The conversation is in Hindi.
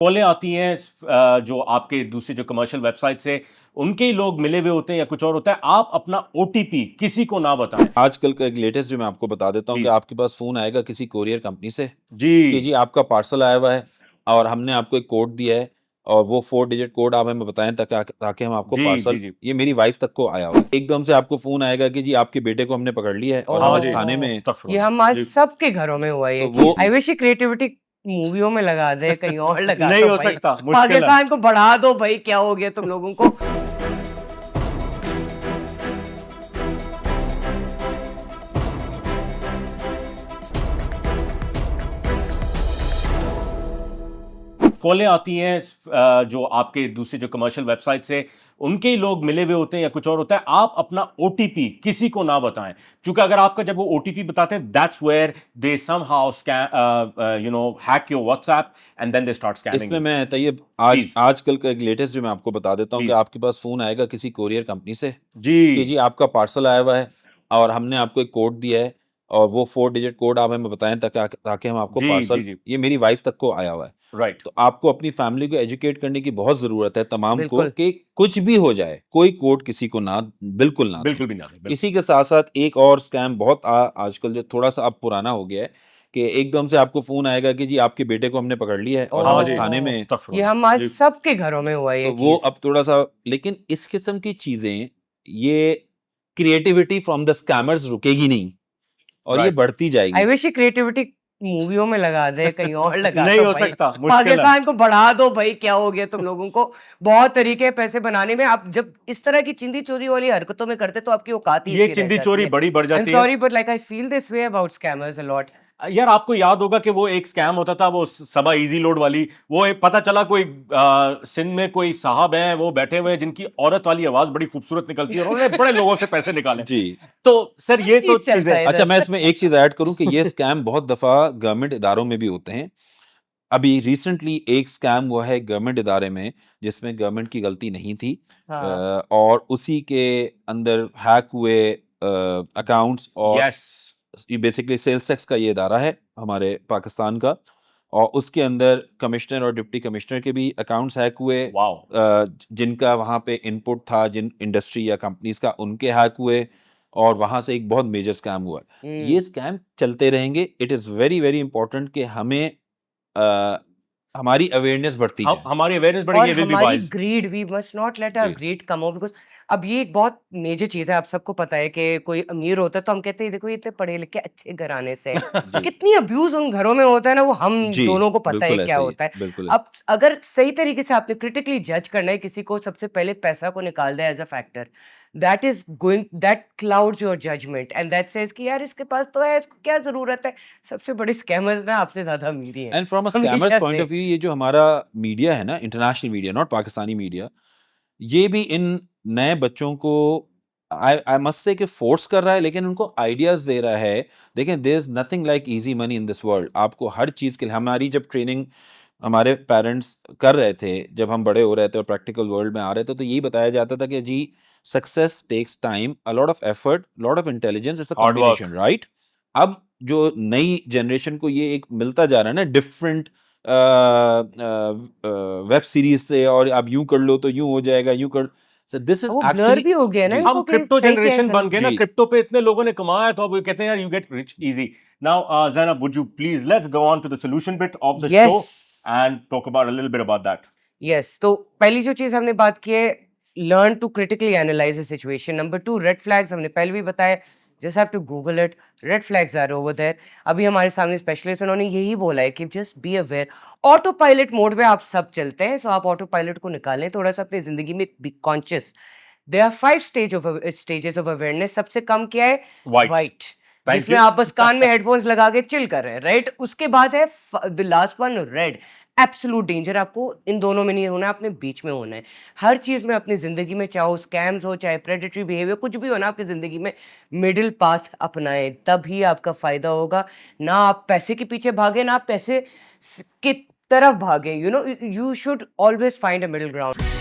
कॉलें आती हैं जो आपके दूसरे जो कमर्शियल वेबसाइट से उनके ही लोग मिले हुए होते हैं या कुछ और होता है। आप अपना ओटीपी किसी को ना बताएं आजकल का एक लेटेस्ट जो मैं आपको बता देता हूँ कि प्लीज। आपके पास फ़ोन आएगा किसी कोरियर कंपनी से जी कि जी आपका पार्सल आया हुआ है और हमने आपको एक कोड दिया है और वो 4 डिजिट कोड आप हमें बताएं ताकि हम आपको जी जी पार्सल जी। ये मेरी वाइफ तक को आया हुआ है। एकदम से आपको फ़ोन आएगा कि जी आपके बेटे को हमने पकड़ लिया है और हम हाँ इस जी, थाने में ओह! हैं। ये अस्तगफुरुल्लाह हम आज जी। सबके घरों में हुआ है ये तो वो चीज़। आई विश ये क्रिएटिविटी मूवियों में लगा दे, कहीं और लगा नहीं दो हो भाई। सकता, मुश्किल है। पाकिस्तान को बढ़ा दो भाई, क्या हो गया तुम लोगों को? कॉलें आती हैं जो आपके दूसरे जो कमर्शियल वेबसाइट से उनके ही लोग मिले हुए होते हैं या कुछ और होता है। आप अपना ओटीपी किसी को ना बताएं, क्योंकि अगर आपका जब वो ओटीपी बताते हैं that's where they somehow hack your WhatsApp and then they start scamming इसमें यू। मैं तैयब प्लीज आजकल का एक लेटेस्ट जो मैं आपको बता देता हूँ कि प्लीज। आपके पास फ़ोन आएगा किसी कोरियर कंपनी से जी कि जी आपका पार्सल आया हुआ है और हमने आपको एक कोड दिया है और वो 4 डिजिट कोड आप हमें बताएं ताकि हम आपको जी जी पार्सल जी। ये मेरी वाइफ तक को आया हुआ है। राइट। तो आपको अपनी फैमिली को एजुकेट करने की बहुत ज़रूरत है तमाम को बिल्कुल। कि कुछ भी हो जाए, कोई कोड किसी को ना बिल्कुल ना दें। बिल्कुल भी ना दें, बिल्कुल। इसी के साथ-साथ एक और स्कैम बहुत आजकल जो थोड़ा-सा अब पुराना हो गया है कि एकदम से आपको फ़ोन आएगा कि जी आपके बेटे को हमने पकड़ लिया है और हम हाँ इस जी, थाने में ओह! हैं। ये अस्तगफुरुल्लाह हम आज जी। सबके घरों में हुआ है तो ये वो चीज़। अब थोड़ा-सा लेकिन इस किस्म की चीज़ें, ये क्रिएटिविटी फ्रॉम द स्कैमर्स रुकेगी नहीं और ये राइट। बढ़ती आई जाएगी। विश ये क्रिएटिविटी मूवियों में लगा दे, कहीं और लगा नहीं दो हो भाई। सकता, मुश्किल है। पाकिस्तान को बढ़ा दो भाई, क्या हो गया तुम लोगों को? बहुत तरीके हैं पैसे बनाने में। आप जब इस तरह की चिंदी-चोरी वाली हरकतों में करते, तो आपकी औकात ही ये इतनी रह चिंदी जाती चोरी है। बड़ी बढ़ आई एम जाती है। Sorry but like I feel this way about scammers a lot. यार आपको याद होगा कि वो एक स्कैम होता था, वो सबा इजी लोड वाली। वो एक पता चला कोई सिंध में कोई साहब हैं, वो बैठे हुए हैं जिनकी औरत वाली आवाज बड़ी खूबसूरत निकलती है और उन्होंने बड़े लोगों से पैसे निकाले। जी। तो सर हर ये तो चीज़ चलता चीजें। है अच्छा इधर। मैं इसमें एक चीज़ ऐड करूँ कि ये स्कैम बहुत दफ़ा गवर्नमेंट इदारों में भी होते हैं। अभी रिसेंटली एक स्कैम हुआ है गवर्नमेंट इदारे में जिसमें गवर्नमेंट की गलती नहीं थी हाँ। और उसी के अंदर हैक हुए अकाउंट्स और यस। ये बेसिकली सेल्स टैक्स का ये इदारा है हमारे पाकिस्तान का और उसके अंदर कमिश्नर और डिप्टी कमिश्नर के भी अकाउंट्स हैक हुए वाओ। जिनका वहाँ पे इनपुट था जिन इंडस्ट्री या कंपनीज का उनके हैक हुए और वहाँ से एक बहुत मेजर स्कैम हुआ। ये स्कैम चलते रहेंगे। It is very very important कि हमें अ, हमारी अवेयरनेस बढ़ती जाए। हमारी अवेयरनेस और बढ़ेगी, विल बी हमारी wise. Greed, we must not let our जी। ग्रीड कम आउट, बिकॉज़ अब ये एक बहुत मेजर चीज़ है। आप सबको पता है कि कोई अमीर होता है तो हम कहते हैं देखो ये इतने पढ़े लिखे अच्छे घराने से है। जी। कितनी अब्यूज़ उन घरों में होता है ना, वो हम जी, दोनों को पता है बिल्कुल क्या ऐसा ही होता है। है, बिल्कुल ऐसा। अब अगर सही तरीके से आपने क्रिटिकली जज करना है किसी को, सबसे पहले पैसा को निकाल दें as a factor. That clouds your judgement and that says कि यार इसके पास तो है, इसको क्या ज़रूरत है? सबसे बड़े स्कैमर्स ना आपसे ज़्यादा अमीर ही हैं, एंड फ्रॉम अ स्कैमर्स हमेशा पॉइंट से। ऑफ व्यू ये जो हमारा मीडिया है ना, international media, not Pakistani media, ये भी इन नए बच्चों को आई आई मस्ट से कि फोर्स कर रहा है लेकिन उनको आइडियाज़ दे रहा है। देखें there is nothing like easy money in this world. आपको हर चीज़ के लिए हमारी जब ट्रेनिंग हमारे पेरेंट्स कर रहे थे, जब हम बड़े हो रहे थे और प्रैक्टिकल वर्ल्ड में आ रहे थे, तो यही बताया जाता था कि the success takes time, a lot of effort, lot of intelligence, it's a hard combination, work. Right? अब जो नई जनरेशन को ये एक मिलता जा रहा है ना डिफरेंट वेब सीरीज से और आप यूं कर लो तो यूं हो जाएगा, यूं कर सो दिस इज वो ब्लर एक्चुअली भी हो गया ना जी हम इनको कि क्रिप्टो सही क्या है जनरेशन बन गलत। गए ना, जी क्रिप्टो पे इतने लोगों ने कमाया तो अब वो कहते हैं यार you get rich easy. Now Zainab, would you please let's go on to the solution bit of the show yes, and talk about a little bit about that. Yes. तो पहली जो चीज़ हमने बात की है, learn to critically analyse the situation. Number 2, red flags हमने पहले भी बताया, just have to Google it, red flags are over there. अभी हमारे सामने स्पेशलिस्ट उन्होंने यही बोला है कि just be aware. Autopilot mode में आप सब चलते हैं, सो आप ऑटो पायलट को निकालें, थोड़ा-सा अपनी ज़िंदगी में be conscious. There are 5 stages of awareness. सबसे कम क्या है? White. व्हाइट, Thank जिसमें you. आप बस कान में हेडफ़ोन्स लगा के चिल कर रहे हैं, राइट? उसके बाद है the last one, red, absolute danger. आपको इन दोनों में नहीं होना है, आपने बीच में होना है। हर चीज़ में अपनी ज़िंदगी में, चाहे वो स्कैम्स हो, चाहे प्रेडेटरी बिहेवियर, कुछ भी हो ना आपकी ज़िंदगी में, मिडिल पाथ अपनाएँ, तभी आपका फ़ायदा होगा। ना आप पैसे के पीछे भागें, ना आप पैसे की तरफ भागें। You know, you should always find a middle ground.